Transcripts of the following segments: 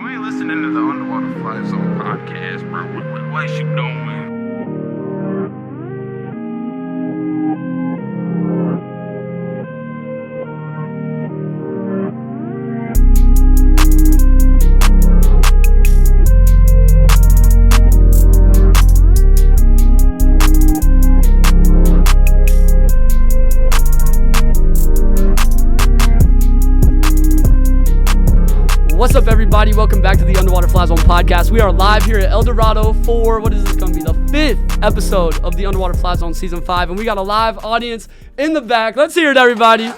You ain't listening to the Underwater FlyZone Podcast, bro. What you doing? What's up, everybody? Welcome back to the Underwater FlyZone Podcast. We are live here at Dorado for, what is this going to be, the 5th episode of the Underwater FlyZone Season 5. And we got a live audience in the back. Let's hear it, everybody. Yeah!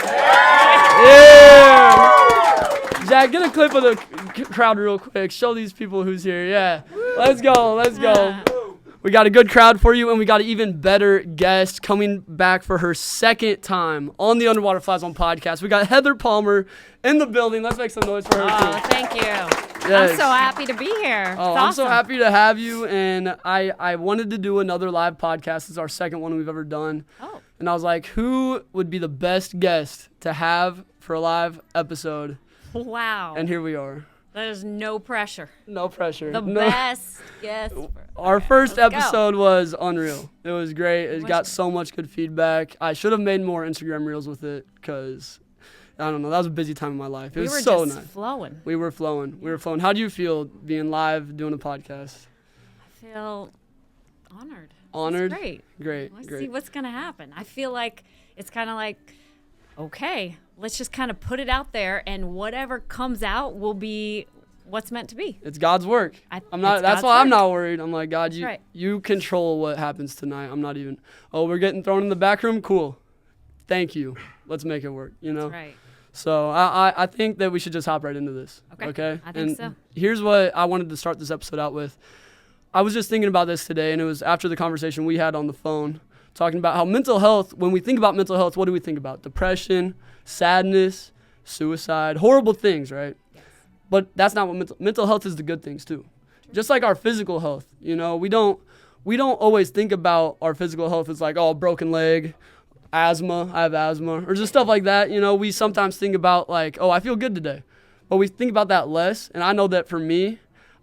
Jack, get a clip of the crowd real quick. Show these people who's here. Yeah. Let's go. Let's go. We got a good crowd for you, and we got an even better guest coming back for her second time on the Underwater FlyZone Podcast. We got Heather Palmer in the building. Let's make some noise for her, too. Oh, thank you. Yes. I'm so happy to be here. Oh, I'm so happy to have you, and I wanted to do another live podcast. This is our second one we've ever done. Oh. And I was like, who would be the best guest to have for a live episode? Wow. And here we are. There's no pressure. No pressure. The best guest. Our first let's episode was unreal. It was great. It got so much good feedback. I should have made more Instagram reels with it because, I don't know, that was a busy time in my life. It was so nice. Flowing. We were flowing. How do you feel being live doing a podcast? I feel honored. Honored? It's great. Great. Let's see what's going to happen. I feel like it's kind of like, okay, let's just kind of put it out there, and whatever comes out will be what's meant to be. It's God's work. I'm not worried. I'm like, God, you control what happens tonight. I'm not even, we're getting thrown in the back room? Cool. Thank you. Let's make it work, you know? That's right. So I think that we should just hop right into this. Okay? I think so. Here's what I wanted to start this episode out with. I was just thinking about this today, and it was after the conversation we had on the phone, talking about how mental health, when we think about mental health, what do we think about? Depression, sadness, suicide, horrible things, right? Yes. But that's not what mental health is. The good things too. True. Just like our physical health, you know, we don't always think about our physical health as like, broken leg, asthma, I have asthma, or just stuff like that. You know, we sometimes think about like, I feel good today. But we think about that less. And I know that for me,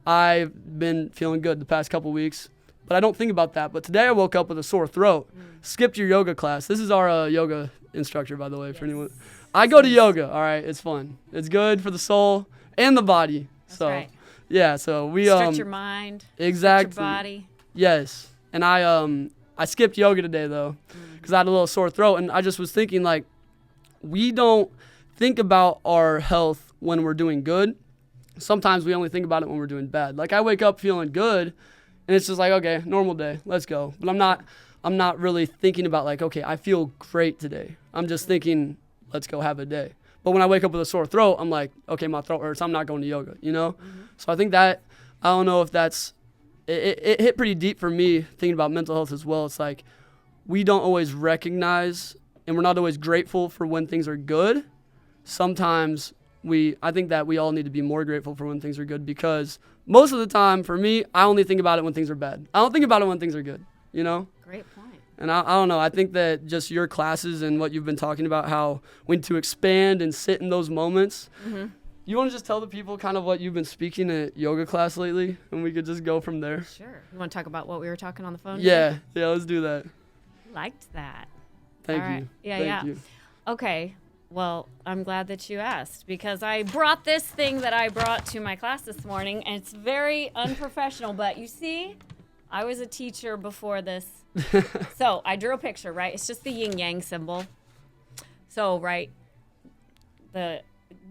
I've been feeling good the past couple weeks. But I don't think about that. But today I woke up with a sore throat. Skipped your yoga class. This is our yoga instructor, by the way, for anyone. I go to yoga. All right, it's fun. It's good for the soul and the body. That's right. Yeah. So we stretch your mind. Exactly. Stretch your body. Yes. And I skipped yoga today though, because I had a little sore throat, and I just was thinking like, we don't think about our health when we're doing good. Sometimes we only think about it when we're doing bad. Like I wake up feeling good. And it's just like, okay, normal day, let's go. But I'm not really thinking about like, okay, I feel great today. I'm just thinking, let's go have a day. But when I wake up with a sore throat, I'm like, okay, my throat hurts. I'm not going to yoga, you know? Mm-hmm. So I think that, I don't know if that's, it hit pretty deep for me thinking about mental health as well. It's like, we don't always recognize and we're not always grateful for when things are good. Sometimes I think that we all need to be more grateful for when things are good, because most of the time, for me, I only think about it when things are bad. I don't think about it when things are good, you know? Great point. And I don't know. I think that just your classes and what you've been talking about, how we need to expand and sit in those moments. Mm-hmm. You want to just tell the people kind of what you've been speaking at yoga class lately, and we could just go from there? Sure. You want to talk about what we were talking on the phone? Yeah, let's do that. Liked that. Thank you. Yeah, Thank you. Okay. Well, I'm glad that you asked, because I brought this thing that I brought to my class this morning, and it's very unprofessional, but you see, I was a teacher before this. So I drew a picture, right? It's just the yin-yang symbol. So, right, the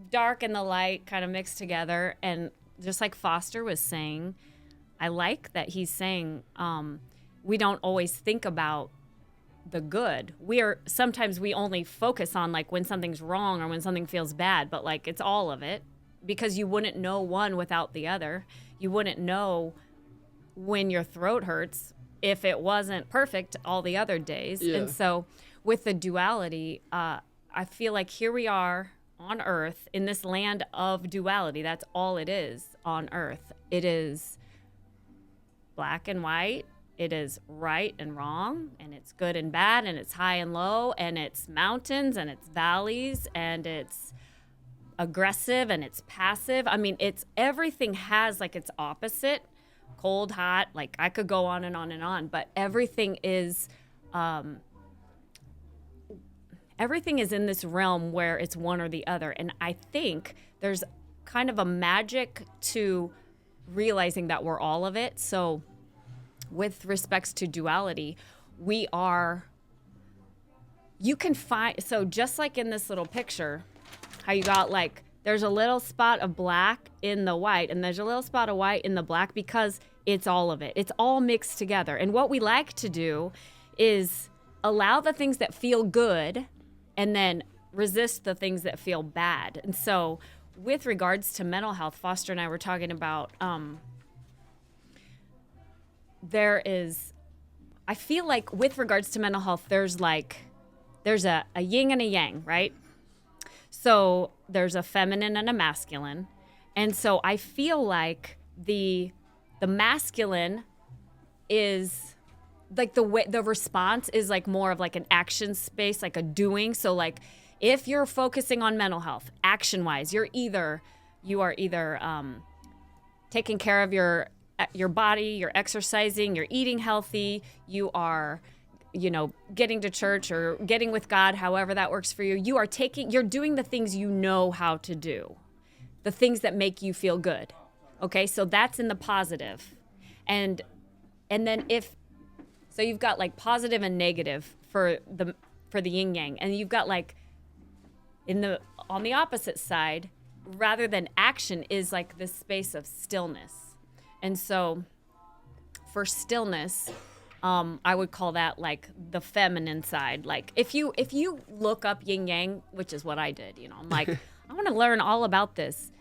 dark and the light kind of mixed together, and just like Foster was saying, I like that he's saying we don't always think about the good. Sometimes we only focus on like when something's wrong or when something feels bad, but like it's all of it, because you wouldn't know one without the other. You wouldn't know when your throat hurts if it wasn't perfect all the other days. Yeah. And so with the duality, I feel like here we are on Earth in this land of duality. That's all it is on Earth. It is black and white. It is right and wrong, and it's good and bad, and it's high and low, and it's mountains, and it's valleys, and it's aggressive and it's passive. I mean, everything has like its opposite, cold, hot, like I could go on and on and on, but everything is in this realm where it's one or the other. And I think there's kind of a magic to realizing that we're all of it. So with respects to duality, you can find, so just like in this little picture, how you got like, there's a little spot of black in the white and there's a little spot of white in the black because it's all of it. It's all mixed together. And what we like to do is allow the things that feel good and then resist the things that feel bad. And so with regards to mental health, Foster and I were talking about, I feel like with regards to mental health, there's a yin and a yang, right? So there's a feminine and a masculine. And so I feel like the masculine is like the response is like more of like an action space, like a doing. So like if you're focusing on mental health, action wise, you are either taking care of your body, you're exercising, you're eating healthy, you are, getting to church or getting with God, however that works for you. You're doing the things you know how to do, the things that make you feel good. Okay, so that's in the positive. And then so you've got like positive and negative for the yin yang. And you've got like on the opposite side, rather than action is like this space of stillness. And so for stillness, I would call that like the feminine side. Like if you look up yin yang, which is what I did, I'm like, I want to learn all about this.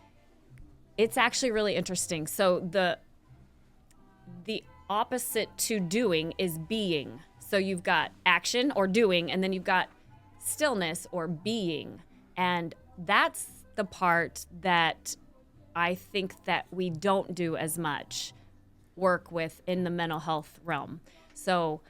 It's actually really interesting. So the opposite to doing is being. So you've got action or doing, and then you've got stillness or being. And that's the part that I think that we don't do as much work with in the mental health realm. So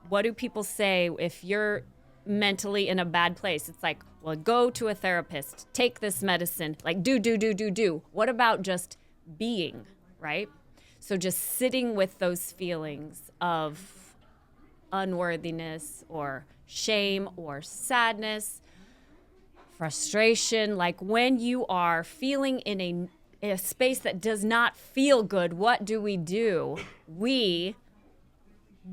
what do people say if you're mentally in a bad place? It's like, well, go to a therapist, take this medicine, like do. What about just being, right? So just sitting with those feelings of unworthiness or shame or sadness, frustration, like when you are feeling in a space that does not feel good, what do?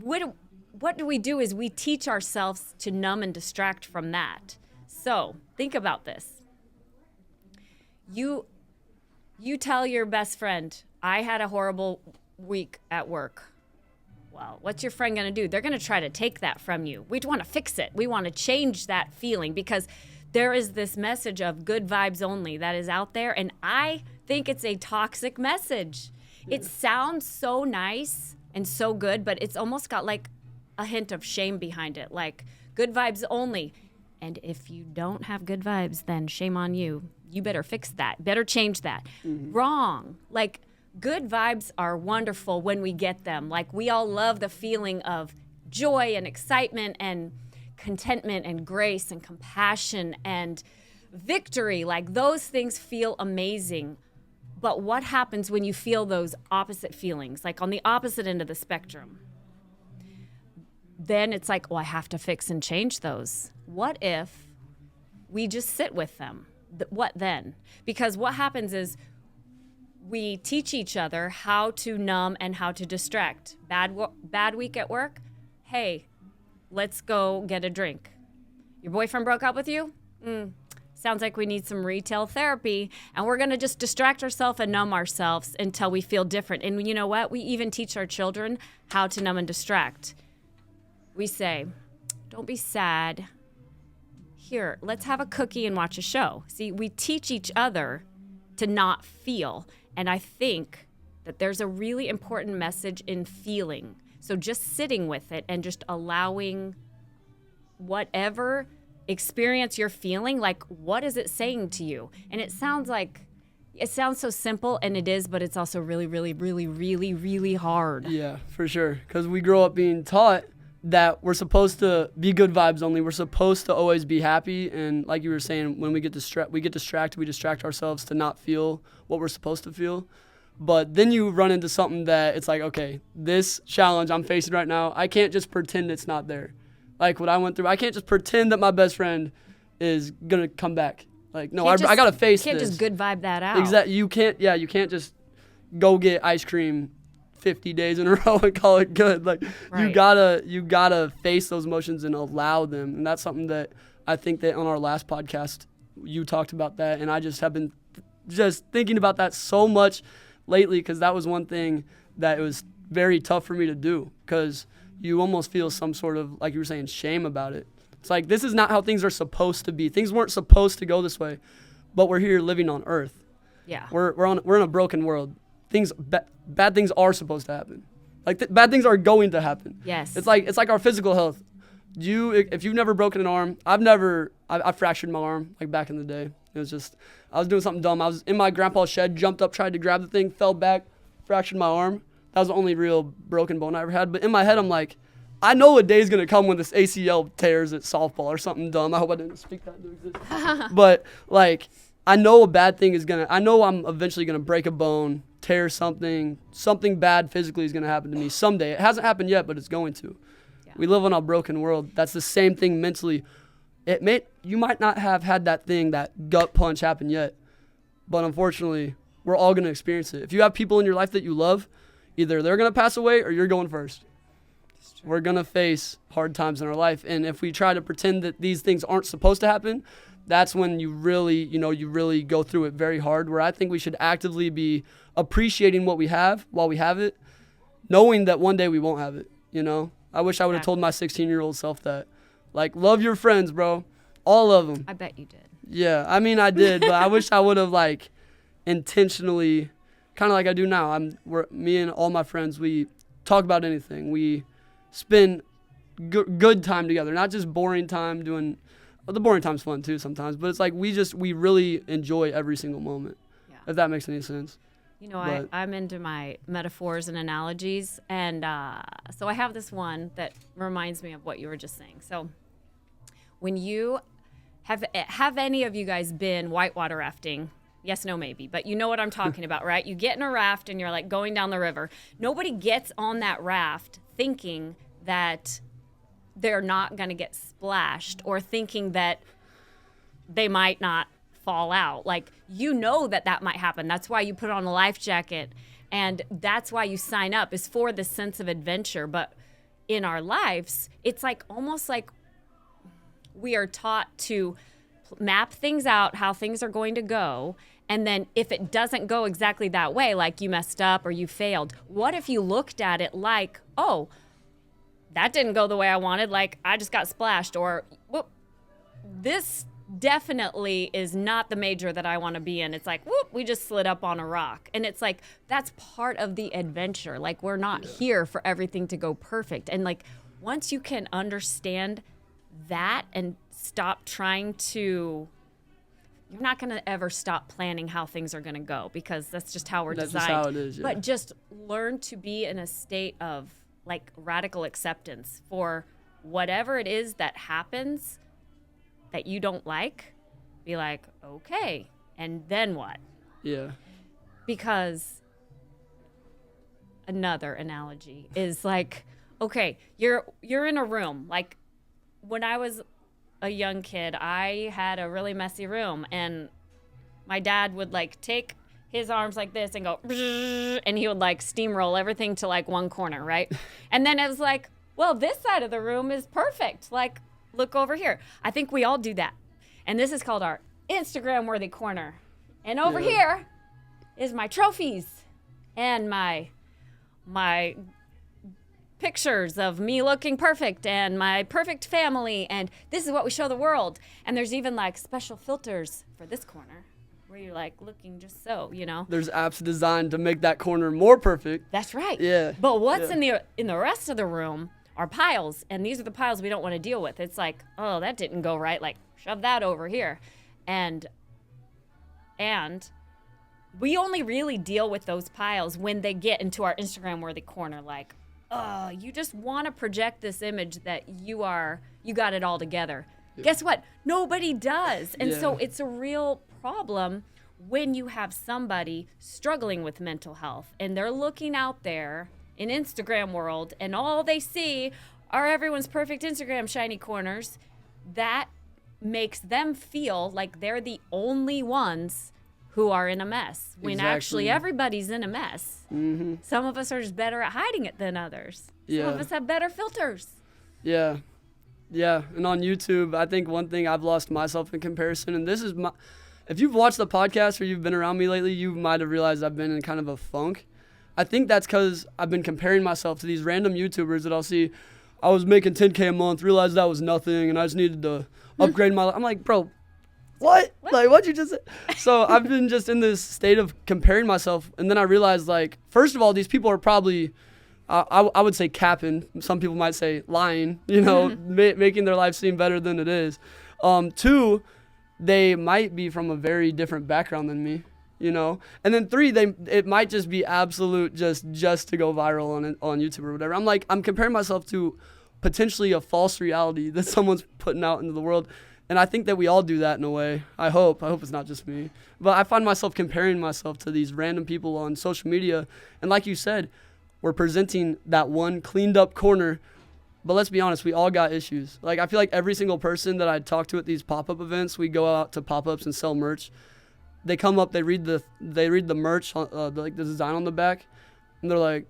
What do we do is we teach ourselves to numb and distract from that. So think about this. You tell your best friend, I had a horrible week at work. Well, what's your friend going to do? They're going to try to take that from you. We want to fix it. We want to change that feeling because there is this message of good vibes only that is out there. And I think it's a toxic message. Yeah. It sounds so nice and so good, but it's almost got like a hint of shame behind it. Like good vibes only. And if you don't have good vibes, then shame on you. You better fix that. Better change that. Mm-hmm. Wrong. Like good vibes are wonderful when we get them. Like we all love the feeling of joy and excitement and contentment and grace and compassion and victory. Like those things feel amazing. But what happens when you feel those opposite feelings, like on the opposite end of the spectrum? Then it's like, oh, I have to fix and change those. What if we just sit with them? What then? Because what happens is we teach each other how to numb and how to distract. Bad week at work? Hey, let's go get a drink. Your boyfriend broke up with you? Sounds like we need some retail therapy, and we're going to just distract ourselves and numb ourselves until we feel different. And you know what? We even teach our children how to numb and distract. We say, don't be sad. Here, let's have a cookie and watch a show. See, we teach each other to not feel. And I think that there's a really important message in feeling. So just sitting with it and just allowing whatever experience you're feeling, like what is it saying to you? And it sounds so simple, and it is, but it's also really, really, really, really, really hard. Yeah, for sure. Because we grow up being taught that we're supposed to be good vibes only. We're supposed to always be happy. And like you were saying, when we get distracted, we distract ourselves to not feel what we're supposed to feel. But then you run into something that it's like, okay, this challenge I'm facing right now, I can't just pretend it's not there. Like what I went through, I can't just pretend that my best friend is going to come back. Like, no, I got to face this. You can't just good vibe that out. Exactly. You can't just go get ice cream 50 days in a row and call it good. Like, right. you gotta face those emotions and allow them. And that's something that I think that on our last podcast, you talked about that. And I just have been just thinking about that so much lately, because that was one thing that it was very tough for me to do, because you almost feel some sort of, like you were saying, shame about it. It's like, this is not how things are supposed to be. Things weren't supposed to go this way, but we're here living on Earth. Yeah. We're in a broken world. Bad things are supposed to happen. Like, bad things are going to happen. Yes. It's like our physical health. If you've never broken an arm, I fractured my arm, like, back in the day. It was just, I was doing something dumb. I was in my grandpa's shed, jumped up, tried to grab the thing, fell back, fractured my arm. That was the only real broken bone I ever had. But in my head, I'm like, I know a day's going to come when this ACL tears at softball or something dumb. I hope I didn't speak that into existence. But, like, I know a bad thing I know I'm eventually going to break a bone, tear something bad physically is going to happen to me someday. It hasn't happened yet, but it's going to. Yeah. We live in a broken world. That's the same thing mentally. You might not have had that gut punch happen yet, but unfortunately, we're all going to experience it. If you have people in your life that you love, either they're going to pass away or you're going first. We're going to face hard times in our life, and if we try to pretend that these things aren't supposed to happen, that's when you really go through it very hard, where I think we should actively be appreciating what we have while we have it, knowing that one day we won't have it, I wish I would have told my 16-year-old self that. Like, love your friends, bro. All of them. I bet you did. Yeah, I mean, I did, but I wish I would have, like, intentionally, kind of like I do now. Me and all my friends, we talk about anything. We spend good time together, not just boring time doing. Well, the boring time's fun too sometimes, but it's like we really enjoy every single moment. Yeah. If that makes any sense. I'm into my metaphors and analogies, and so I have this one that reminds me of what you were just saying. So, when you have any of you guys been whitewater rafting? Yes, no, maybe, but you know what I'm talking about, right? You get in a raft and you're like going down the river. Nobody gets on that raft thinking that they're not going to get splashed or thinking that they might not fall out. Like, that might happen. That's why you put on a life jacket, and that's why you sign up, is for the sense of adventure. But in our lives, it's like almost like we are taught to map things out, how things are going to go. And then if it doesn't go exactly that way, like you messed up or you failed, what if you looked at it like, oh, that didn't go the way I wanted, like I just got splashed, or whoop, this definitely is not the major that I want to be in. It's like, whoop, we just slid up on a rock. And it's like, that's part of the adventure. Like, we're not here for everything to go perfect. And like, once you can understand that and stop trying to, you're not going to ever stop planning how things are going to go, because that's just how we're designed. That's just how it is, yeah. But just learn to be in a state of like radical acceptance for whatever it is that happens that you don't like. Be like, okay, and then what? Yeah. Because another analogy is like, okay, you're in a room. Like, when I was a young kid, I had a really messy room, and my dad would like take his arms like this and go, and he would like steamroll everything to like one corner, right? And then it was like, well, this side of the room is perfect. Like, look over here. I think we all do that. And this is called our Instagram worthy corner. And over here is my trophies and my pictures of me looking perfect and my perfect family, and this is what we show the world. And there's even like special filters for this corner where you're like looking just so, There's apps designed to make that corner more perfect. That's right. Yeah. But what's in the rest of the room are piles, and these are the piles we don't want to deal with. It's like, oh, that didn't go right. Like, shove that over here. And we only really deal with those piles when they get into our Instagram worthy corner, like, you just want to project this image that you got it all together. Guess what? Nobody does. And so it's a real problem when you have somebody struggling with mental health and they're looking out there in Instagram world and all they see are everyone's perfect Instagram shiny corners. That makes them feel like they're the only ones who are in a mess when actually everybody's in a mess. Mm-hmm. Some of us are just better at hiding it than others. Some of us have better filters. Yeah. And on YouTube, I think one thing I've lost myself in comparison, and this is if you've watched the podcast or you've been around me lately, you might have realized I've been in kind of a funk. I think that's because I've been comparing myself to these random YouTubers that I'll see. I was making $10K a month, realized that was nothing, and I just needed to upgrade my life. I'm like, bro, what? Like, what'd you just say? So I've been just in this state of comparing myself, and then I realized, like, first of all, these people are probably, I would say capping. Some people might say lying, making their life seem better than it is. Two, they might be from a very different background than me, and then three, it might just be absolute just to go viral on YouTube or whatever. I'm comparing myself to potentially a false reality that someone's putting out into the world. And I think that we all do that in a way. I hope it's not just me. But I find myself comparing myself to these random people on social media. And like you said, we're presenting that one cleaned up corner. But let's be honest, we all got issues. Like, I feel like every single person that I talk to at these pop-up events, we go out to pop-ups and sell merch. They come up, they read the merch, like the design on the back, and they're like,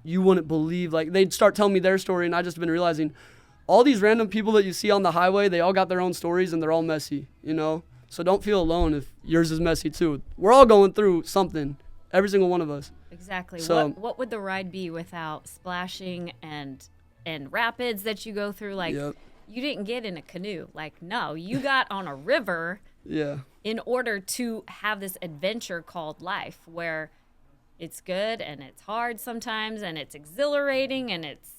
you wouldn't believe, like, they'd start telling me their story, and I just been realizing all these random people that you see on the highway, they all got their own stories, and they're all messy, So don't feel alone if yours is messy too. We're all going through something, every single one of us. Exactly. So, what would the ride be without splashing and rapids that you go through? Like, you didn't get in a canoe. Like, no, you got on a river in order to have this adventure called life, where it's good and it's hard sometimes and it's exhilarating and it's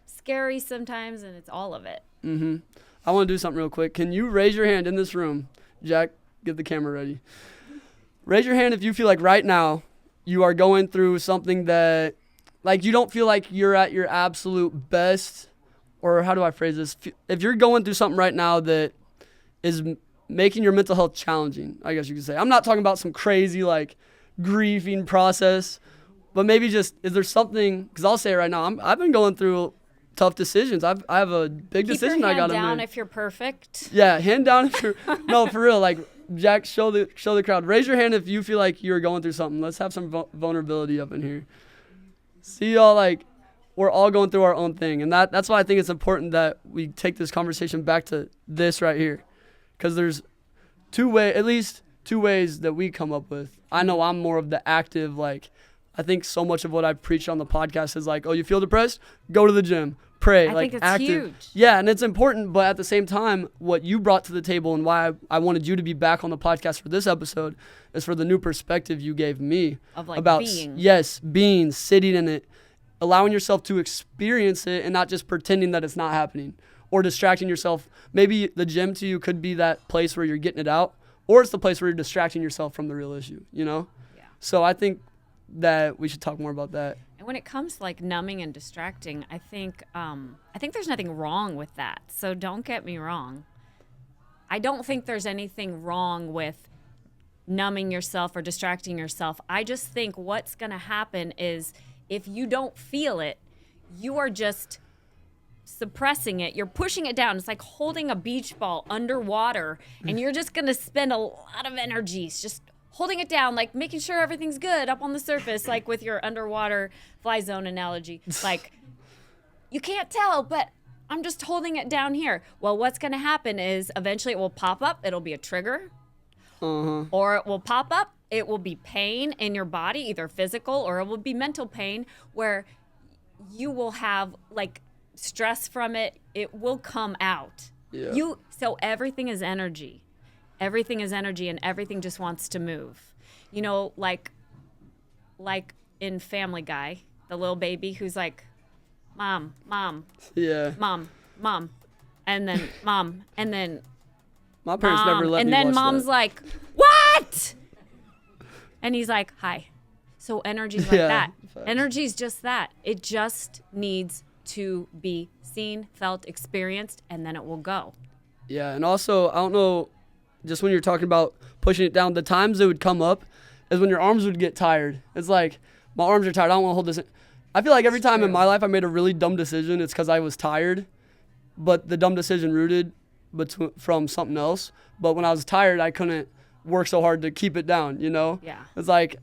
scary sometimes and it's all of it. Mm-hmm. I want to do something real quick. Can you raise your hand in this room? Jack, get the camera ready. Raise your hand if you feel like right now you are going through something that, like, you don't feel like you're at your absolute best, or how do I phrase this? If you're going through something right now that is making your mental health challenging, I guess you could say. I'm not talking about some crazy, like, grieving process, but maybe just, is there something, because I'll say it right now, I've been going through tough decisions. I have a big decision I got to make. Keep your hand down if you're perfect. Yeah, hand down if you're, no, for real, like, Jack, show the crowd. Raise your hand if you feel like you're going through something. Let's have some vulnerability up in here. See y'all, like, we're all going through our own thing, and that's why I think it's important that we take this conversation back to this right here, because there's at least two ways that we come up with. I know I'm more of the active, like, I think so much of what I've preached on the podcast is like, oh, you feel depressed? Go to the gym, pray. I like, think it's active. huge. Yeah, and it's important, but at the same time, what you brought to the table and why I wanted you to be back on the podcast for this episode is for the new perspective you gave me. Of, like, about being. Yes, being, sitting in it, allowing yourself to experience it and not just pretending that it's not happening or distracting yourself. Maybe the gym to you could be that place where you're getting it out, or it's the place where you're distracting yourself from the real issue, Yeah. So I think that we should talk more about that. And when it comes to, like, numbing and distracting, I think there's nothing wrong with that. So don't get me wrong. I don't think there's anything wrong with numbing yourself or distracting yourself. I just think what's going to happen is if you don't feel it, you are just suppressing it. You're pushing it down. It's like holding a beach ball underwater, and you're just going to spend a lot of energy just holding it down, like making sure everything's good up on the surface, like with your underwater FlyZone analogy. Like, you can't tell, but I'm just holding it down here. Well, what's going to happen is eventually it will pop up. It'll be a trigger. Or it will pop up. It will be pain in your body, either physical or it will be mental pain, where you will have, like, stress from it. It will come out. Yeah. So everything is energy. Everything is energy, and everything just wants to move. Like in Family Guy, the little baby who's like, Mom. Yeah. Mom. And then Mom. And then my parents Mom. never let and me then watch Mom's that. like, what? And he's like, hi. So energy's like that. Facts. Energy's just that. It just needs to be seen, felt, experienced, and then it will go. Yeah, and also, I don't know, just when you're talking about pushing it down, the times it would come up is when your arms would get tired. It's like, my arms are tired, I don't want to hold this in. I feel like every time in my life I made a really dumb decision, it's because I was tired, but the dumb decision rooted from something else. But when I was tired, I couldn't work so hard to keep it down, you know? Yeah. It's like,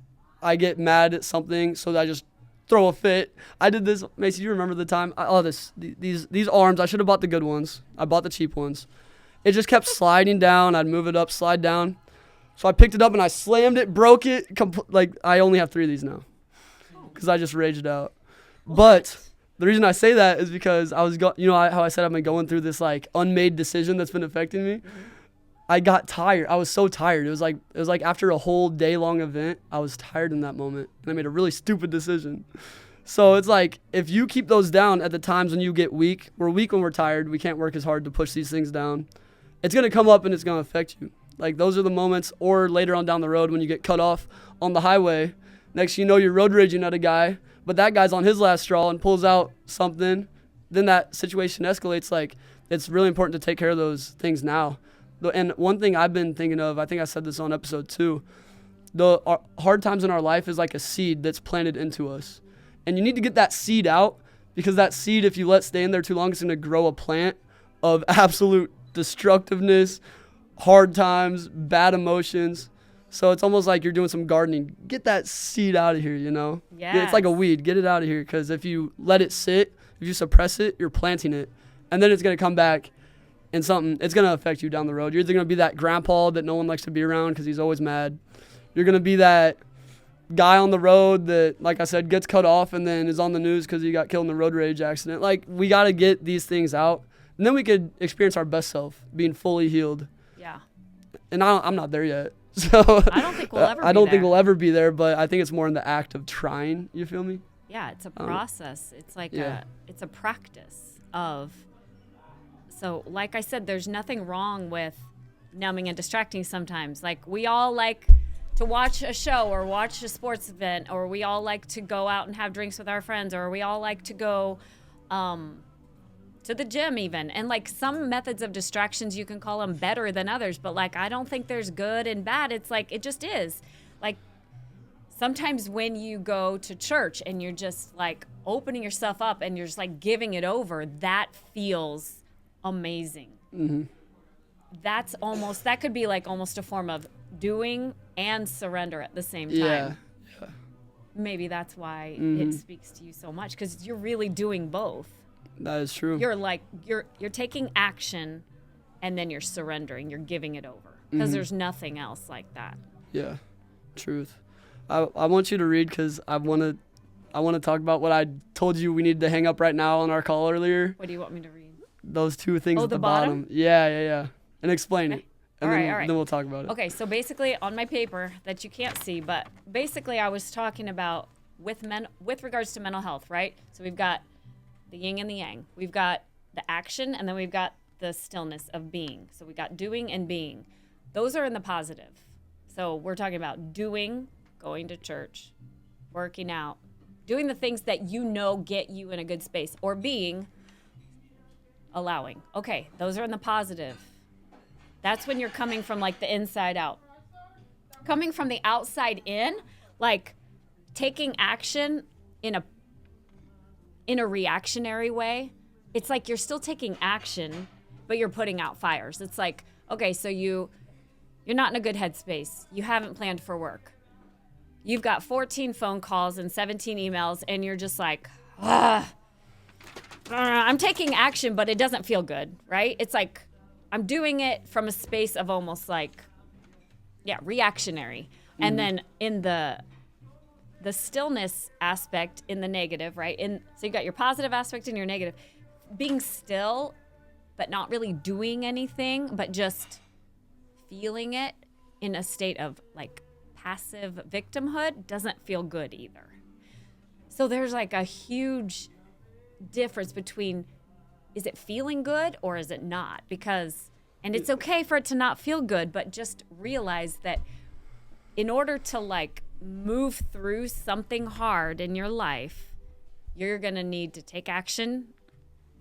I get mad at something, so I just throw a fit. I did this, Macy, you remember the time? These arms, I should have bought the good ones. I bought the cheap ones. It just kept sliding down. I'd move it up, slide down. So I picked it up and I slammed it, broke it. Like, I only have 3 of these now because I just raged out. But the reason I say that is because I was, how I said I've been going through this like unmade decision that's been affecting me. I got tired. I was so tired. It was like after a whole day-long event, I was tired in that moment, and I made a really stupid decision. So it's like, if you keep those down at the times when you get weak, we're weak when we're tired. We can't work as hard to push these things down. It's going to come up and it's going to affect you. Like, those are the moments, or later on down the road when you get cut off on the highway. Next you know, you're road raging at a guy, but that guy's on his last straw and pulls out something. Then that situation escalates. Like, it's really important to take care of those things now. And one thing I've been thinking of, I think I said this on episode 2, the hard times in our life is like a seed that's planted into us. And you need to get that seed out, because that seed, if you let stay in there too long, it's going to grow a plant of absolute destructiveness, hard times, bad emotions. So it's almost like you're doing some gardening. Get that seed out of here, you know? Yeah. It's like a weed. Get it out of here, because if you let it sit, if you suppress it, you're planting it. And then it's going to come back. And it's going to affect you down the road. You're either going to be that grandpa that no one likes to be around because he's always mad. You're going to be that guy on the road that, like I said, gets cut off and then is on the news because he got killed in a road rage accident. Like, we got to get these things out. And then we could experience our best self, being fully healed. Yeah. And I'm not there yet. So I don't think we'll ever I don't be think there. we'll ever be there, but I think it's more in the act of trying. You feel me? Yeah, it's a process. It's like it's a practice of. So, like I said, there's nothing wrong with numbing and distracting sometimes. Like, we all like to watch a show or watch a sports event, or we all like to go out and have drinks with our friends, or we all like to go to the gym even. And, like, some methods of distractions, you can call them better than others. But, like, I don't think there's good and bad. It's like, it just is. Like, sometimes when you go to church and you're just, like, opening yourself up and you're just, like, giving it over, that feels amazing. Mm-hmm. That could be like almost a form of doing and surrender at the same time. Yeah. Maybe that's why it speaks to you so much, because you're really doing both. That is true. You're like, you're taking action and then you're surrendering, you're giving it over, because there's nothing else like that. Yeah. Truth. I want you to read, because I want to talk about what I told you we needed to hang up right now on our call earlier. What do you want me to read? Those 2 things at the the bottom. Yeah. And explain it. And All then, right. then we'll talk about it. Okay, so basically on my paper that you can't see, but basically I was talking about with regards to mental health, right? So we've got the yin and the yang. We've got the action, and then we've got the stillness of being. So we got doing and being. Those are in the positive. So we're talking about doing, going to church, working out, doing the things that you know get you in a good space, or being, allowing. Okay, those are in the positive. That's when you're coming from like the inside out. Coming from the outside in, like taking action in a reactionary way. It's like you're still taking action, but you're putting out fires. It's like, okay, so you're not in a good headspace. You haven't planned for work. You've got 14 phone calls and 17 emails, and you're just like, I'm taking action, but it doesn't feel good, right? It's like I'm doing it from a space of almost like, reactionary. And then in the stillness aspect, in the negative, right? So you got your positive aspect and your negative. Being still, but not really doing anything, but just feeling it in a state of like passive victimhood doesn't feel good either. So there's like a huge difference between, is it feeling good or is it not? And it's okay for it to not feel good, but just realize that in order to like move through something hard in your life, you're going to need to take action,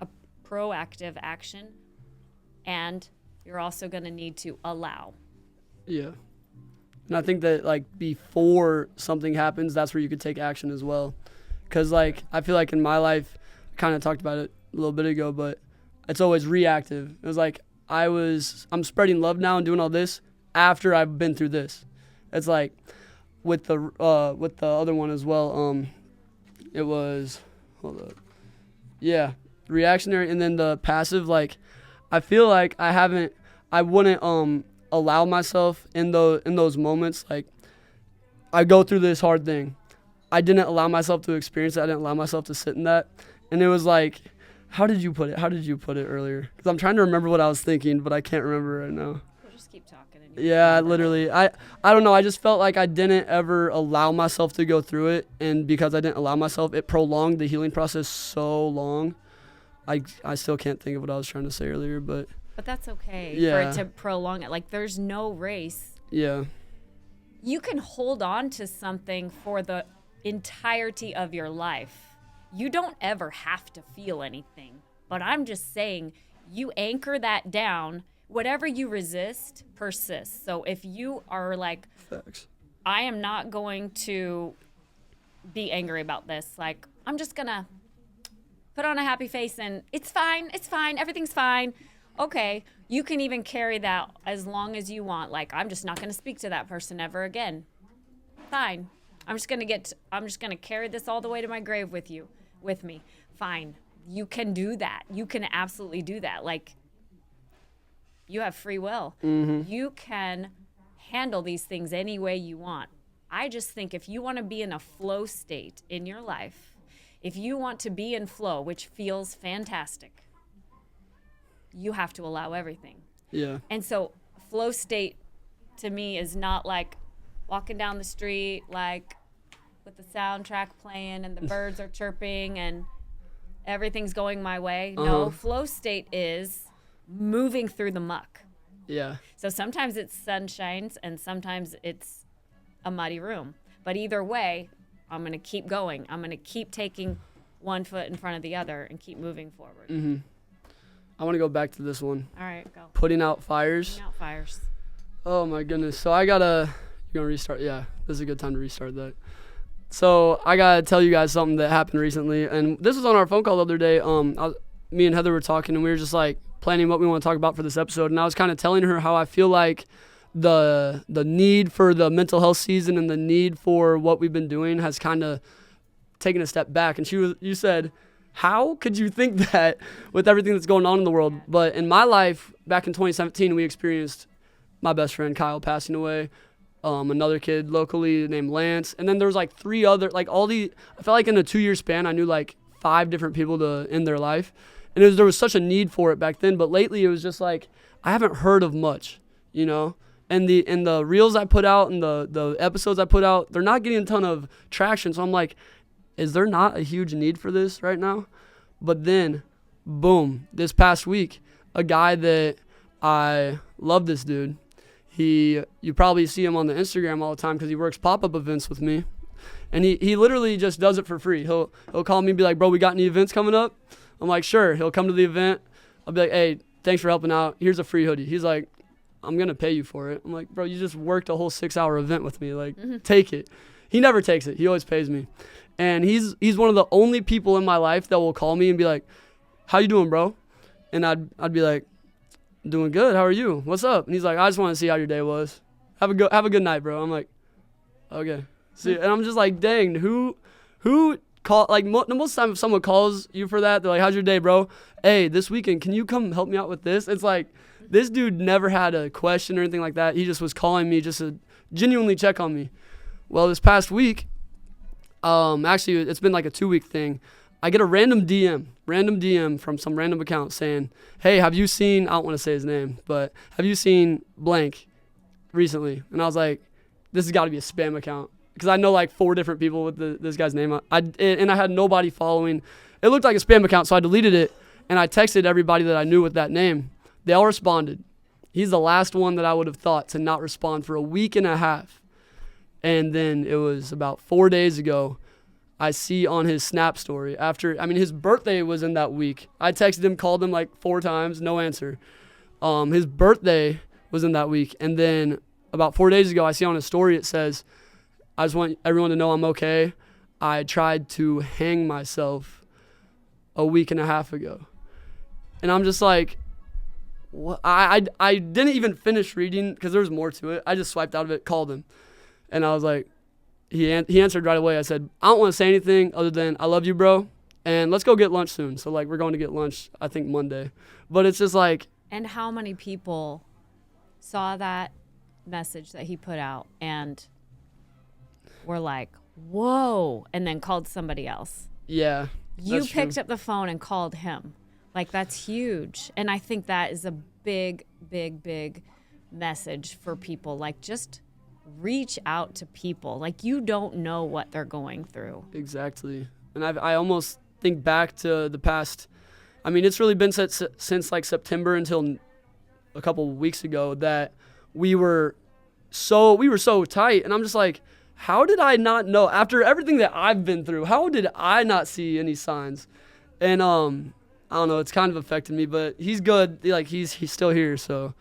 a proactive action, and you're also going to need to allow. Yeah. And I think that, like, before something happens, that's where you could take action as well. Because, like, I feel like in my life, I kind of talked about it a little bit ago, but it's always reactive. It was like I'm spreading love now and doing all this after I've been through this. It's like with the other one as well. It was, hold up. Yeah, reactionary, and then the passive, like, I feel like I wouldn't allow myself in those moments. Like, I go through this hard thing. I didn't allow myself to experience it. I didn't allow myself to sit in that. And it was like, how did you put it earlier? Because I'm trying to remember what I was thinking, but I can't remember right now. We'll just keep talking. Yeah, literally. I don't know. I just felt like I didn't ever allow myself to go through it. And because I didn't allow myself, it prolonged the healing process so long. I still can't think of what I was trying to say earlier, but that's okay for yeah. it to prolong it. Like, there's no race. Yeah. You can hold on to something for the entirety of your life. You don't ever have to feel anything. But I'm just saying, you anchor that down. Whatever you resist persists. So if you are like, Facts. I am not going to be angry about this. Like, I'm just going to put on a happy face and it's fine, everything's fine. Okay, you can even carry that as long as you want. Like, I'm just not going to speak to that person ever again. Fine. I'm just going to carry this all the way to my grave with me. Fine. You can do that. You can absolutely do that. Like, you have free will. Mm-hmm. You can handle these things any way you want. I just think if you want to be in a flow state in your life, if you want to be in flow, which feels fantastic, you have to allow everything. Yeah. And so flow state to me is not like walking down the street, like with the soundtrack playing and the birds are chirping and everything's going my way. No, flow state is moving through the muck. Yeah. So sometimes it's sunshines and sometimes it's a muddy room. But either way, I'm going to keep going. I'm going to keep taking one foot in front of the other and keep moving forward. Mm-hmm. I want to go back to this one. All right, go. Putting out fires. Putting out fires. Oh, my goodness. So you're going to restart? Yeah, this is a good time to restart that. So I got to tell you guys something that happened recently. And this was on our phone call the other day. Me and Heather were talking, and we were just, like, planning what we want to talk about for this episode. And I was kind of telling her how I feel like the need for the mental health season and the need for what we've been doing has kind of taken a step back. And you said, how could you think that with everything that's going on in the world? But in my life, back in 2017, we experienced my best friend Kyle passing away, another kid locally named Lance, and then there was like three other, like I felt like in a 2-year span, I knew like 5 different people to end their life. And there was such a need for it back then. But lately it was just like, I haven't heard of much, you know? And the reels I put out and the episodes I put out, they're not getting a ton of traction. So I'm like, is there not a huge need for this right now? But then, boom, this past week, a guy that I love, this dude, you probably see him on the Instagram all the time because he works pop-up events with me. And he literally just does it for free. He'll call me and be like, bro, we got any events coming up? I'm like, sure. He'll come to the event. I'll be like, hey, thanks for helping out. Here's a free hoodie. He's like, I'm going to pay you for it. I'm like, bro, you just worked a whole 6-hour event with me. Like, take it. He never takes it. He always pays me. And he's one of the only people in my life that will call me and be like, how you doing, bro? And I'd be like, doing good. How are you? What's up? And he's like, I just want to see how your day was. Have a good night, bro. I'm like, okay. See, and I'm just like, dang, who call, like, most of the time if someone calls you for that, they're like, how's your day, bro? Hey, this weekend, can you come help me out with this? It's like, this dude never had a question or anything like that. He just was calling me just to genuinely check on me. Well, this past week, actually, it's been like a 2-week thing. I get a random DM from some random account saying, hey, have you seen, I don't want to say his name, but have you seen blank recently? And I was like, this has got to be a spam account. Because I know like 4 different people with this guy's name. And I had nobody following. It looked like a spam account, so I deleted it. And I texted everybody that I knew with that name. They all responded. He's the last one that I would have thought to not respond for a week and a half. And then it was about 4 days ago, I see on his Snap story his birthday was in that week. I texted him, called him like 4 times, no answer. His birthday was in that week. And then about 4 days ago, I see on his story, it says, I just want everyone to know I'm okay. I tried to hang myself a week and a half ago. And I'm just like, what? I didn't even finish reading because there was more to it. I just swiped out of it, called him. And I was like, he answered right away. I said, I don't want to say anything other than I love you, bro. And let's go get lunch soon. So, like, we're going to get lunch, I think, Monday. But it's just like. And how many people saw that message that he put out and were like, whoa, and then called somebody else? Yeah. You picked up the phone and called him. Like, that's huge. And I think that is a big, big, big message for people. Like, just reach out to people. Like, you don't know what they're going through. Exactly. And I almost think back to the past. I mean, it's really been since like September until a couple of weeks ago that we were so tight. And I'm just like, how did I not know? After everything that I've been through, how did I not see any signs? And I don't know, it's kind of affected me, but he's good. Like, he's still here, so.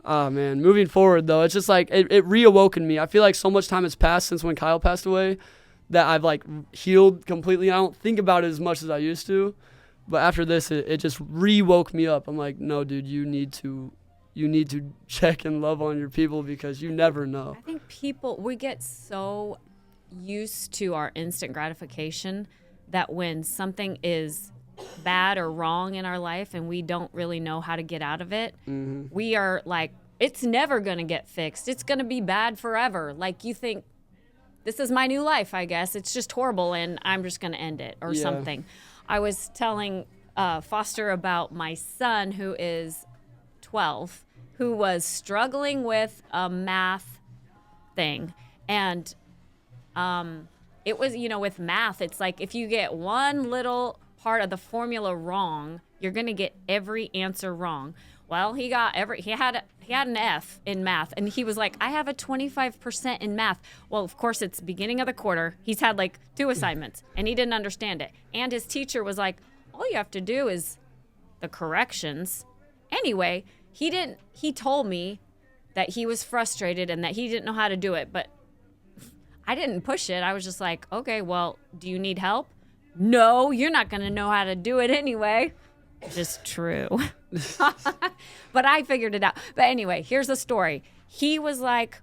Man, moving forward, though, it's just like it reawoken me. I feel like so much time has passed since when Kyle passed away that I've, like, healed completely. I don't think about it as much as I used to. But after this, it just re-woke me up. I'm like, no, dude, you need to check and love on your people because you never know. I think we get so used to our instant gratification that when something is bad or wrong in our life and we don't really know how to get out of it, we are like, it's never going to get fixed. It's going to be bad forever. Like, you think, this is my new life, I guess. It's just horrible and I'm just going to end it or something. I was telling Foster about my son, who is 12, who was struggling with a math thing. And it was, with math, it's like if you get one little part of the formula wrong, you're going to get every answer wrong. Well, he had an F in math, and he was like, I have a 25% in math. Well, of course, it's beginning of the quarter. He's had like 2 assignments, and he didn't understand it. And his teacher was like, all you have to do is the corrections. Anyway, he told me that he was frustrated and that he didn't know how to do it, but I didn't push it. I was just like, okay, well, do you need help? No, you're not going to know how to do it anyway. Just true. But I figured it out. But anyway, here's the story. He was like,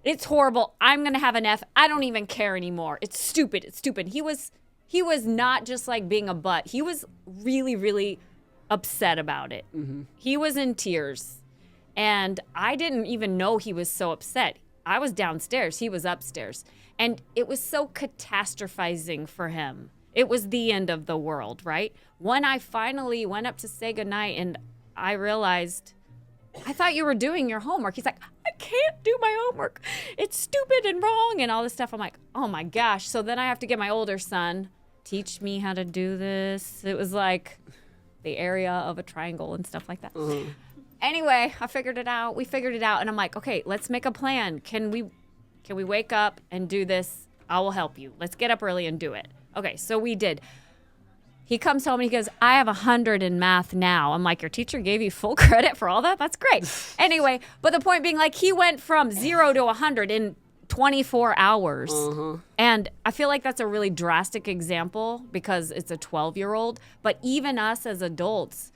it's horrible. I'm going to have an F. I don't even care anymore. It's stupid. It's stupid. He was not just like being a butt. He was really, really upset about it. He was in tears. And I didn't even know he was so upset. I was downstairs. He was upstairs. And it was so catastrophizing for him. It was the end of the world, right? When I finally went up to say goodnight and I realized, I thought you were doing your homework. He's like, I can't do my homework. It's stupid and wrong and all this stuff. I'm like, oh my gosh. So then I have to get my older son, teach me how to do this. It was like the area of a triangle and stuff like that. Anyway, I figured it out. We figured it out. And I'm like, okay, let's make a plan. Can we wake up and do this? I will help you. Let's get up early and do it. Okay, so we did. He comes home and he goes, I have 100 in math now. I'm like, your teacher gave you full credit for all that? That's great. Anyway, but the point being, like, he went from 0 to 100 in 24 hours. And I feel like that's a really drastic example because it's a 12-year-old. But even us as adults,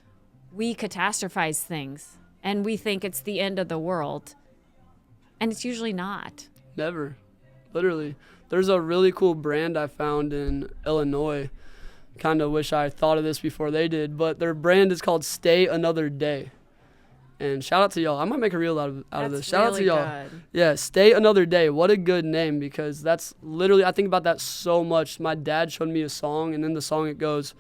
we catastrophize things and we think it's the end of the world. And it's usually not. Never. Literally. There's a really cool brand I found in Illinois. Kind of wish I thought of this before they did, but their brand is called Stay Another Day. And shout out to y'all. I might make a reel out of this. Shout out to y'all. Good. Yeah, Stay Another Day. What a good name, because that's literally, I think about that so much. My dad showed me a song, and in the song it goes,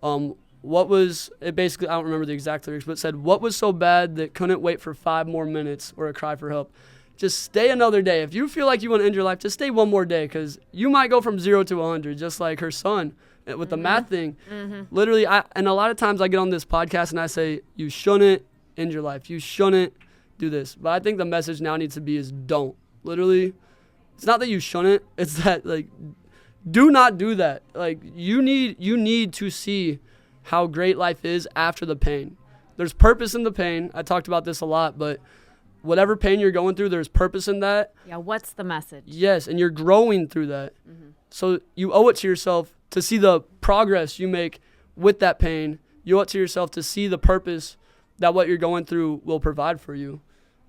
what was, it basically, I don't remember the exact lyrics, but it said, what was so bad that couldn't wait for 5 more minutes or a cry for help? Just stay another day. If you feel like you want to end your life, just stay one more day, because you might go from 0 to 100, just like her son with the math thing. Literally, and a lot of times I get on this podcast and I say, you shouldn't end your life. You shouldn't do this. But I think the message now needs to be is don't. literally, it's not that you shouldn't, it's that, like, do not do that. Like, you need to see how great life is after the pain. There's purpose in the pain. I talked about this a lot, but whatever pain you're going through, there's purpose in that. Yeah, what's the message? Yes, and you're growing through that. Mm-hmm. So you owe it to yourself to see the progress you make with that pain. You owe it to yourself to see the purpose that what you're going through will provide for you.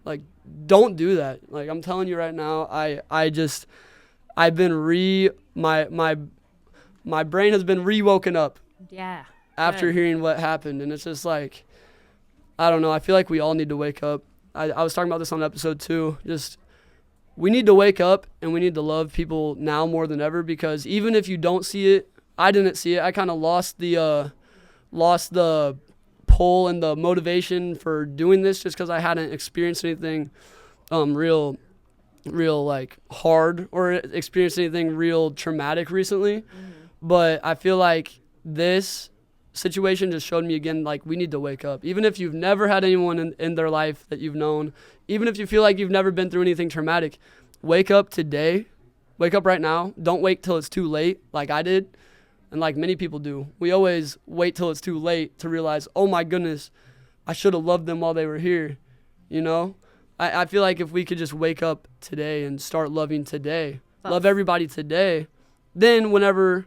Like, don't do that. Like, I'm telling you right now, I've been my brain has been re-woken up. Yeah. After hearing what happened. And it's just like, I don't know. I feel like we all need to wake up. I was talking about this on episode 2. Just, we need to wake up and we need to love people now more than ever, because even if you don't see it, I didn't see it. I kind of lost the pull and the motivation for doing this just because I hadn't experienced anything real like hard or experienced anything real traumatic recently. Mm-hmm. But I feel like this situation just showed me again, like, we need to wake up. Even if you've never had anyone in their life that you've known, even if you feel like you've never been through anything traumatic, wake up today. Wake up right now. Don't wait till it's too late like I did and like many people do. We always wait till it's too late to realize, oh my goodness, I should have loved them while they were here. You know? I feel like if we could just wake up today and start loving today, love everybody today, then whenever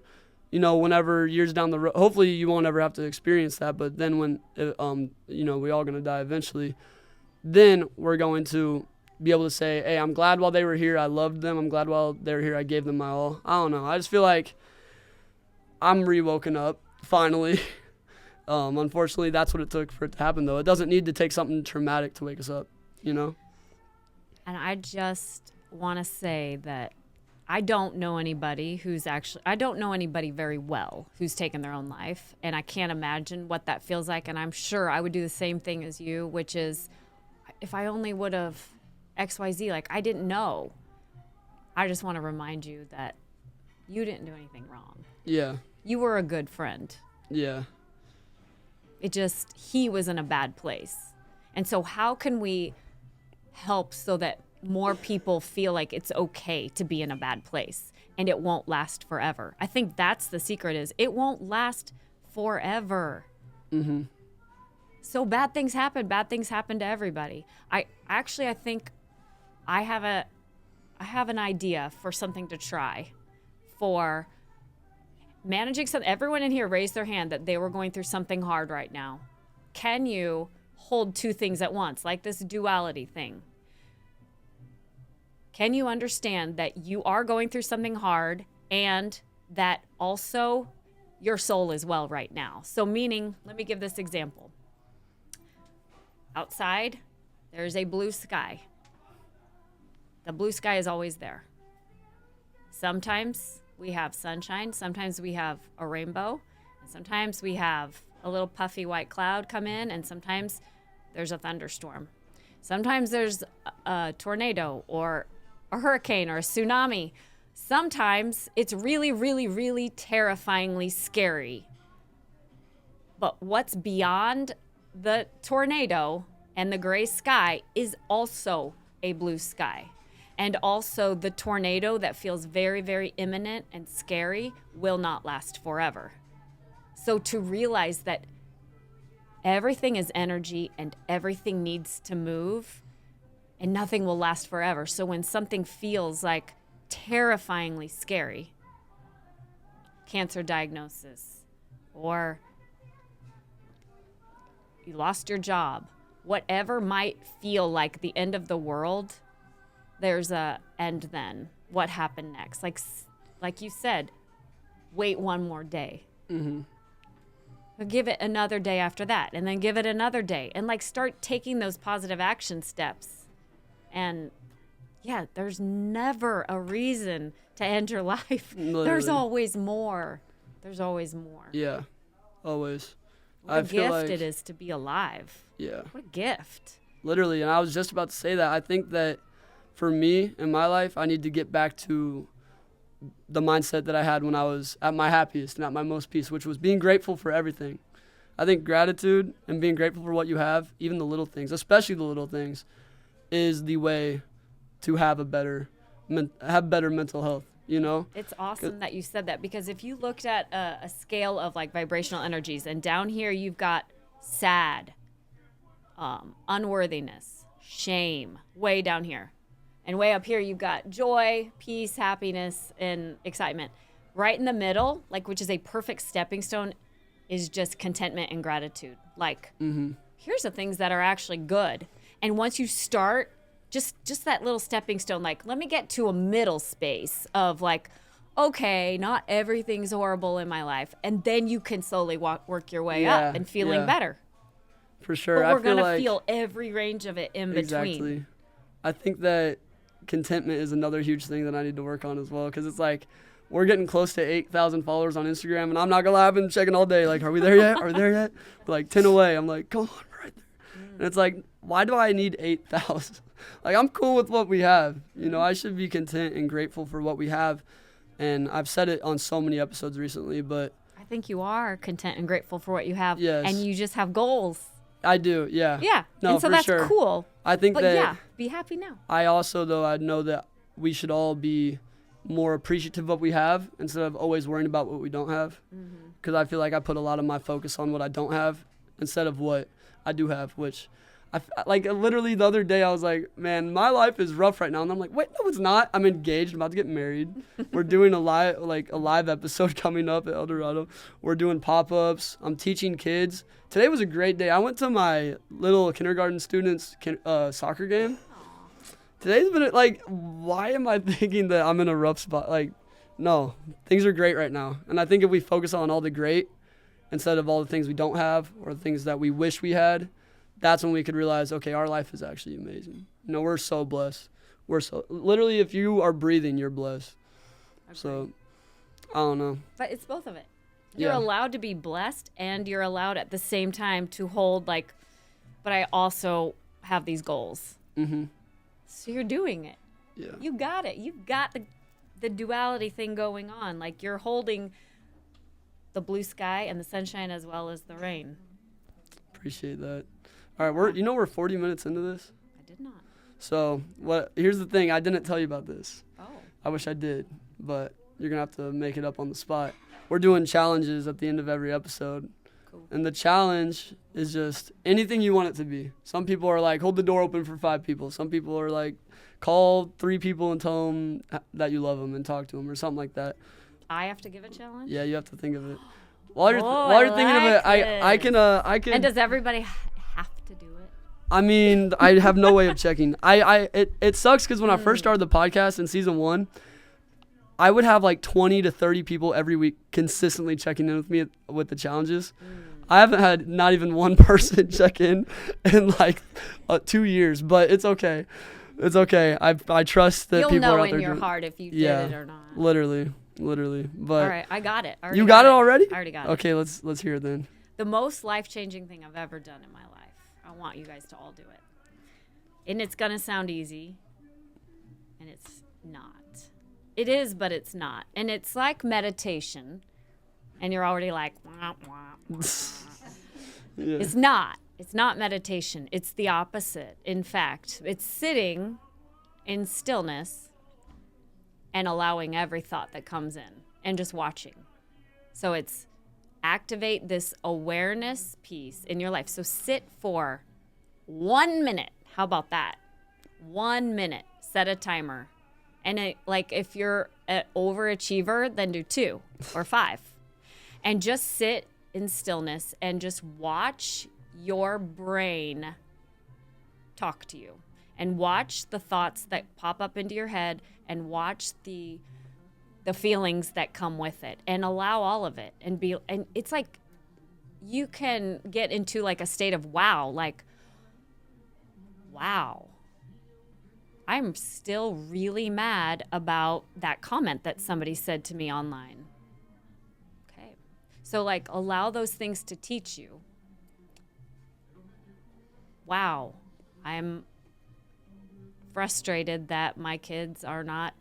years down the road, hopefully you won't ever have to experience that, but then when, we all going to die eventually, then we're going to be able to say, hey, I'm glad while they were here, I loved them. I'm glad while they were here, I gave them my all. I don't know. I just feel like I'm re-woken up, finally. Unfortunately, that's what it took for it to happen, though. It doesn't need to take something traumatic to wake us up, you know? And I just want to say that I don't know anybody very well who's taken their own life, and I can't imagine what that feels like, and I'm sure I would do the same thing as you, which is, if I only would have XYZ, like, I didn't know. I just want to remind you that you didn't do anything wrong. Yeah. You were a good friend. Yeah. It just, he was in a bad place. And so how can we help so that more people feel like it's okay to be in a bad place and it won't last forever? I think that's the secret, is it won't last forever. Mm-hmm. So bad things happen to everybody. I think I have an idea for something to try for managing something. Everyone in here raised their hand that they were going through something hard right now. Can you hold two things at once, like this duality thing? Can you understand that you are going through something hard and that also your soul is well right now? So meaning, let me give this example. Outside, there's a blue sky. The blue sky is always there. Sometimes we have sunshine, sometimes we have a rainbow, and sometimes we have a little puffy white cloud come in, and sometimes there's a thunderstorm. Sometimes there's a tornado or a hurricane or a tsunami. Sometimes it's really, really, really terrifyingly scary. But what's beyond the tornado and the gray sky is also a blue sky. And also the tornado that feels very, very imminent and scary will not last forever. So to realize that everything is energy and everything needs to move and nothing will last forever. So when something feels like terrifyingly scary, cancer diagnosis, or you lost your job, whatever might feel like the end of the world, there's a end then. What happened next? Like you said, wait one more day. Mm-hmm. Give it another day after that, and then give it another day, and like start taking those positive action steps. And yeah, there's never a reason to end your life. Literally. There's always more. There's always more. Yeah, always. What a gift it is to be alive. Yeah. What a gift. Literally, and I was just about to say that. I think that for me in my life, I need to get back to the mindset that I had when I was at my happiest and at my most peace, which was being grateful for everything. I think gratitude and being grateful for what you have, even the little things, especially the little things, is the way to have a better mental health, you know? It's awesome that you said that, because if you looked at a scale of like vibrational energies, and down here you've got sad, unworthiness, shame, way down here. And way up here you've got joy, peace, happiness, and excitement. Right in the middle, like, which is a perfect stepping stone, is just contentment and gratitude. Like, here's the things that are actually good. And once you start, just that little stepping stone, like, let me get to a middle space of like, okay, not everything's horrible in my life. And then you can slowly work your way up and feeling better. For sure. But we're going to feel every range of it in between. Exactly. I think that contentment is another huge thing that I need to work on as well, because it's like we're getting close to 8,000 followers on Instagram, and I'm not gonna lie, I've been checking all day, like, are we there yet? Are we there yet? We're like 10 away. I'm like, come on, we're right there. And it's like, why do I need 8,000? Like, I'm cool with what we have. You know, I should be content and grateful for what we have. And I've said it on so many episodes recently, but I think you are content and grateful for what you have. Yes. And you just have goals. I do, yeah. Yeah. No, and so for that's sure. cool. I think But that yeah, be happy now. I also, though, I know that we should all be more appreciative of what we have instead of always worrying about what we don't have. Because I feel like I put a lot of my focus on what I don't have instead of what I do have, which like literally the other day I was like, man, my life is rough right now. And I'm like, wait, no, it's not. I'm engaged. I'm about to get married. We're doing a live episode coming up at El Dorado. We're doing pop-ups. I'm teaching kids. Today was a great day. I went to my little kindergarten students' soccer game. Today's been like, why am I thinking that I'm in a rough spot? Like, no, things are great right now. And I think if we focus on all the great instead of all the things we don't have or the things that we wish we had, that's when we could realize, okay, our life is actually amazing. You know, we're so blessed. Literally, if you are breathing, you're blessed. Okay. So, I don't know. But it's both of it. You're allowed to be blessed, and you're allowed at the same time to hold, like, but I also have these goals. So you're doing it. Yeah. You got it. You've got the duality thing going on. Like, you're holding the blue sky and the sunshine as well as the rain. Appreciate that. All right, we're 40 minutes into this. I did not. So here's the thing. I didn't tell you about this. Oh. I wish I did, but you're going to have to make it up on the spot. We're doing challenges at the end of every episode. Cool. And the challenge is just anything you want it to be. Some people are like, hold the door open for 5 people. Some people are like, call 3 people and tell them that you love them and talk to them or something like that. I have to give a challenge? Yeah, you have to think of it. While you're thinking of it, I can. And does everybody have to do it? I mean, I have no way of checking. It sucks because when I first started the podcast in season 1, I would have like 20 to 30 people every week consistently checking in with me with the challenges. I haven't had not even one person check in like 2 years, but it's okay. It's okay. I trust that people are out there. You'll know in your heart if you did it or not. Literally. But all right, I got it. You got it already? I already got it. Okay, let's hear it then. The most life-changing thing I've ever done in my life. I want you guys to all do it. And it's going to sound easy, and it's not. It is, but it's not. And it's like meditation, and you're already like, wah, wah, wah. Yeah. It's not. It's not meditation. It's the opposite. In fact, it's sitting in stillness and allowing every thought that comes in and just watching. So it's activate this awareness piece in your life. So sit for 1 minute. How about that? 1 minute. Set a timer. And if you're an overachiever, then do 2 or 5. And just sit in stillness and just watch your brain talk to you. And watch the thoughts that pop up into your head and watch the feelings that come with it and allow all of it and it's like you can get into like a state of wow, I'm still really mad about that comment that somebody said to me online. Okay. So allow those things to teach you. Wow, I'm frustrated that my kids are not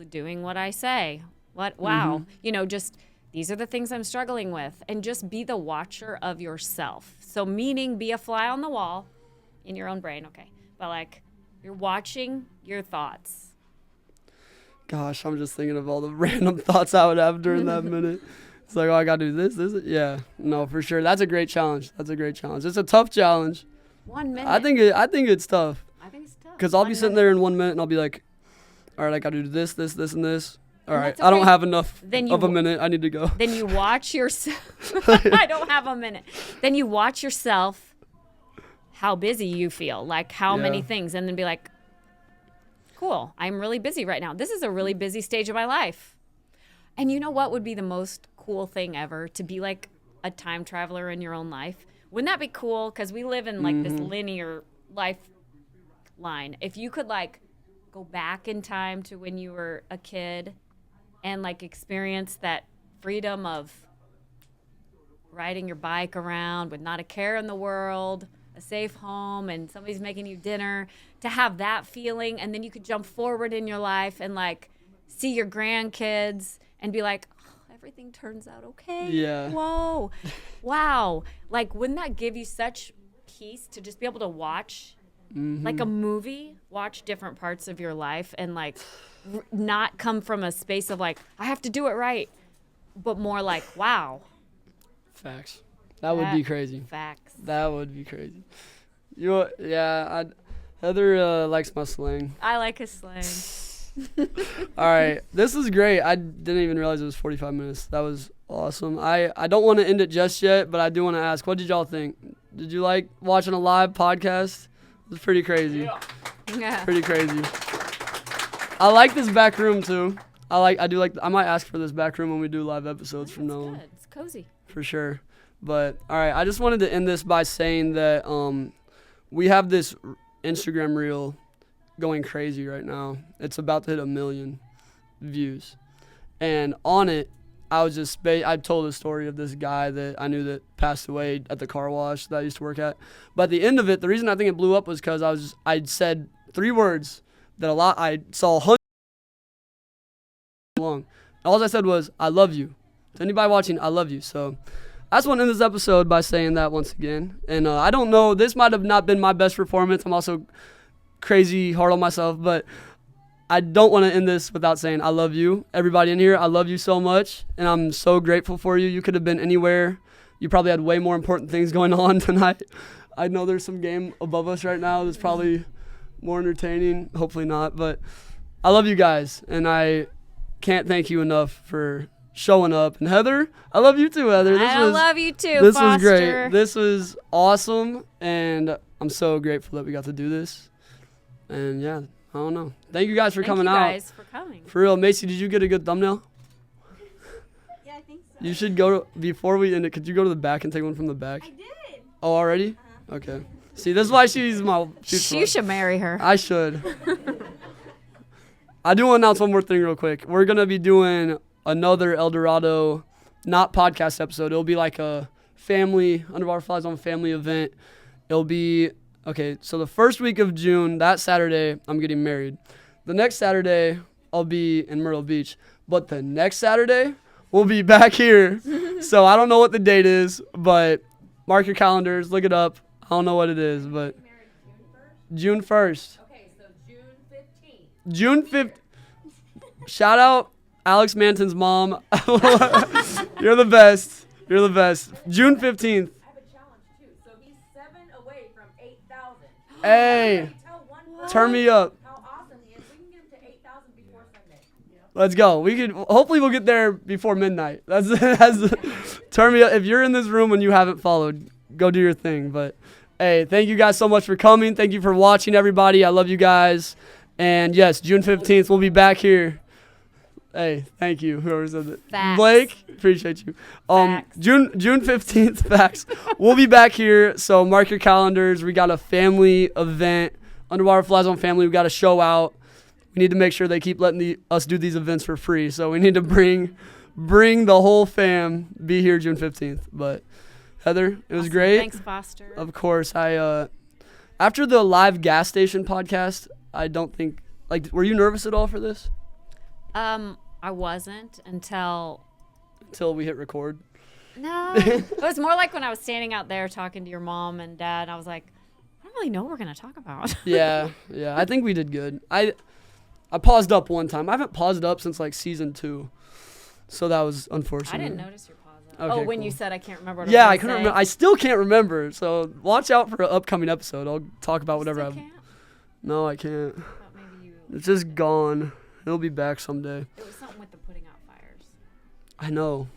doing what I say. Wow. Just these are the things I'm struggling with. And just be the watcher of yourself. So meaning be a fly on the wall in your own brain. Okay. But you're watching Your thoughts. Gosh, I'm just thinking of all the random thoughts I would have during that minute. It's like, oh, I got to do this. Yeah, no, for sure. That's a great challenge. It's a tough challenge. 1 minute. I think it's tough. I think it's tough. Because I'll be sitting there in 1 minute and I'll be like, all right, I got to do this, and this. All right, that's I don't okay. have enough Then of a minute. I need to go. Then you watch yourself. I don't have a minute. Then you watch yourself, how busy you feel, like how many things, and then be like, cool, I'm really busy right now. This is a really busy stage of my life. And you know what would be the most cool thing ever? To be like a time traveler in your own life. Wouldn't that be cool? Because we live in like this linear lifeline. If you could like go back in time to when you were a kid and like experience that freedom of riding your bike around with not a care in the world, a safe home, and somebody's making you dinner, to have that feeling, and then you could jump forward in your life and like see your grandkids and be like, oh, everything turns out okay. Yeah. Whoa. Wow. Like, wouldn't that give you such peace to just be able to watch like a movie, watch different parts of your life and like not come from a space of like, I have to do it right, but more like, wow. Facts. That would be crazy. Facts. That would be crazy. Heather likes my slang. I like his slang. All right, this is great. I didn't even realize it was 45 minutes. That was awesome. I don't want to end it just yet, but I do want to ask, what did y'all think? Did you like watching a live podcast? It was pretty crazy. Yeah. Pretty crazy. I like this back room too. I might ask for this back room when we do live episodes from now on. Good. It's cozy. For sure. But all right, I just wanted to end this by saying that we have this Instagram reel going crazy right now. It's about to hit 1 million views. And on it, I told a story of this guy that I knew that passed away at the car wash that I used to work at. But at the end of it, the reason I think it blew up was because I'd said 3 words that I saw hundreds long. All I said was, I love you. To anybody watching, I love you. So I just want to end this episode by saying that once again. And I don't know, this might have not been my best performance. I'm also crazy hard on myself, but I don't want to end this without saying I love you. Everybody in here, I love you so much, and I'm so grateful for you. You could have been anywhere. You probably had way more important things going on tonight. I know there's some game above us right now that's probably more entertaining. Hopefully not, but I love you guys, and I can't thank you enough for showing up. And Heather, I love you too, Heather. I love you too, This Foster. was great. This was awesome, and I'm so grateful that we got to do this. And yeah, I don't know. Thank you guys for coming out. Thank you guys for coming. For real, Macy, did you get a good thumbnail? Yeah, I think so. You should go before we end it. Could you go to the back and take one from the back? I did. Oh, already? Okay. See, this is why she's my. You should marry her. I should. I do want to announce one more thing real quick. We're gonna be doing another El Dorado, not podcast episode. It'll be like a family Underwater FlyZone family event. It'll be. Okay, so the first week of June, that Saturday, I'm getting married. The next Saturday, I'll be in Myrtle Beach. But the next Saturday, we'll be back here. So I don't know what the date is, but mark your calendars, look it up. I don't know what it is, but June 1st. Okay, so June 15th. June 5th. Shout out Alex Manton's mom. You're the best. You're the best. June 15th. I have a challenge too. So he's 7 away from 8,000. Hey, Tell one turn me up. how awesome he is. We can get him to 8,000 before Sunday. Let's go. Hopefully we'll get there before midnight. Turn me up. If you're in this room and you haven't followed, go do your thing. But hey, thank you guys so much for coming. Thank you for watching, everybody. I love you guys. And yes, June 15th, we'll be back here. Hey, thank you, whoever said that. Facts. Blake, appreciate you. Facts. June 15th, facts. We'll be back here, so mark your calendars. We got a family event, Underwater FlyZone family. We got a show out. We need to make sure they keep letting us do these events for free. So we need to bring the whole fam. Be here June 15th. But Heather, it was Awesome. great. Thanks, Foster. Of course, after the live gas station podcast, I don't think were you nervous at all for this? I wasn't until we hit record. No. It was more like when I was standing out there talking to your mom and dad, and I was like, I don't really know what we're going to talk about. Yeah. I think we did good. I paused up one time. I haven't paused up since like season 2. So that was unfortunate. I didn't notice your pause. Okay, when cool. you said I can't remember what Yeah, I I was couldn't gonna remember. I still can't remember. So watch out for an upcoming episode. I'll talk about whatever Still can't? No, I can't. I thought maybe you... It's just gone. It'll be back someday. It was something with the putting out fires. I know.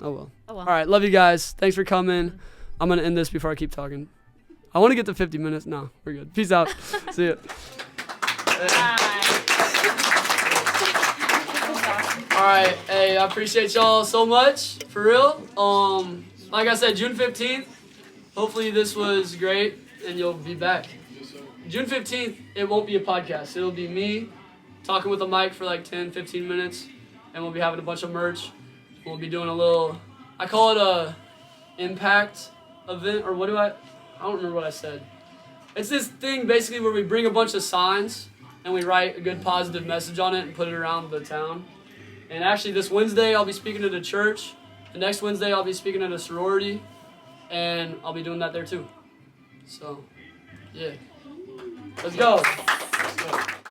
Oh well. Oh, well. All right, love you guys. Thanks for coming. I'm going to end this before I keep talking. I want to get to 50 minutes. No, we're good. Peace out. See ya. All right, hey, I appreciate y'all so much, for real. Like I said, June 15th, hopefully this was great, and you'll be back. June 15th, it won't be a podcast. It'll be me talking with a mic for like 10, 15 minutes, and we'll be having a bunch of merch. We'll be doing a little, I call it a impact event, or I don't remember what I said. It's this thing basically where we bring a bunch of signs, and we write a good positive message on it and put it around the town. And actually this Wednesday I'll be speaking at a church. The next Wednesday I'll be speaking at a sorority. And I'll be doing that there too. So, yeah. Let's go.